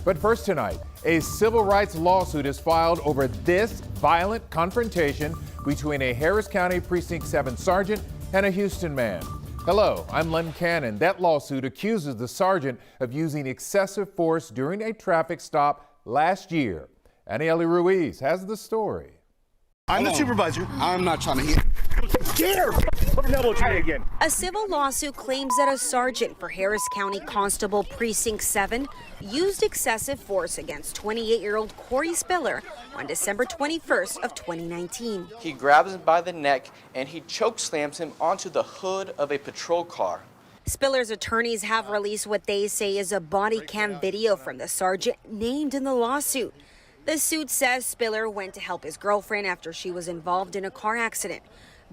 But first tonight, a civil rights lawsuit is filed over this violent confrontation between a Harris County Precinct 7 sergeant and a Houston man. Hello, I'm Len Cannon. That lawsuit accuses the sergeant of using excessive force during a traffic stop last year. Anieli Ruiz has the story. I'm the supervisor. I'm not trying to hit. A civil lawsuit claims that a sergeant for Harris County Constable Precinct 7 used excessive force against 28-year-old Corey Spiller on December 21st of 2019. He grabs him by the neck and he choke slams him onto the hood of a patrol car. Spiller's attorneys have released what they say is a body cam video from the sergeant named in the lawsuit. The suit says Spiller went to help his girlfriend after she was involved in a car accident.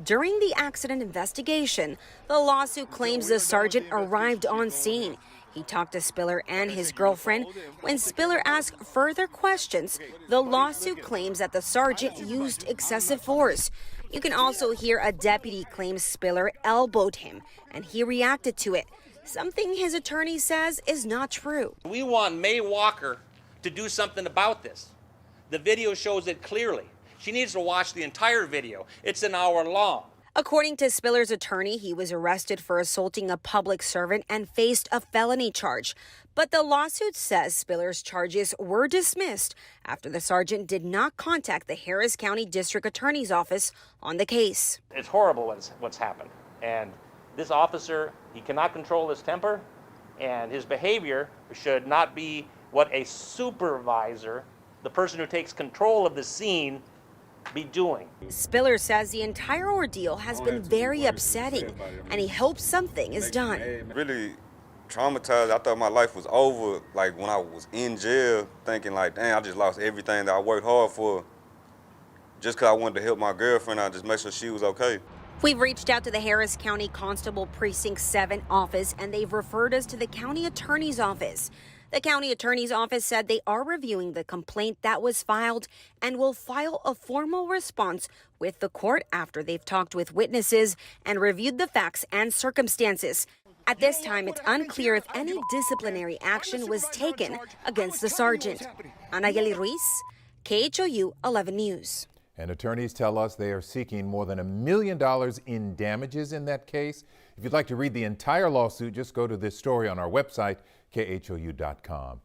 During the accident investigation, the lawsuit claims the sergeant arrived on scene. He talked to Spiller and his girlfriend. When Spiller asked further questions, the lawsuit claims that the sergeant used excessive force. You can also hear a deputy claim Spiller elbowed him, and he reacted to it, something his attorney says is not true. We want May Walker to do something about this. The video shows it clearly. She needs to watch the entire video. It's an hour long. According to Spiller's attorney, he was arrested for assaulting a public servant and faced a felony charge. But the lawsuit says Spiller's charges were dismissed after the sergeant did not contact the Harris County District Attorney's Office on the case. It's horrible what's happened. And this officer, he cannot control his temper, and his behavior should not be what a supervisor, the person who takes control of the scene, be doing. Spiller says the entire ordeal has been very upsetting, and he hopes something is done. Really traumatized. I thought my life was over, like when I was in jail, thinking like, damn, I just lost everything that I worked hard for. Just because I wanted to help my girlfriend, I just make sure she was okay. We've reached out to the Harris County Constable Precinct 7 office, and they've referred us to the county attorney's office. The county attorney's office said they are reviewing the complaint that was filed and will file a formal response with the court after they've talked with witnesses and reviewed the facts and circumstances. At this time, it's unclear if any disciplinary action was taken against the sergeant. Anieli Ruiz, KHOU 11 News. And attorneys tell us they are seeking more than $1 million in damages in that case. If you'd like to read the entire lawsuit, just go to this story on our website, khou.com.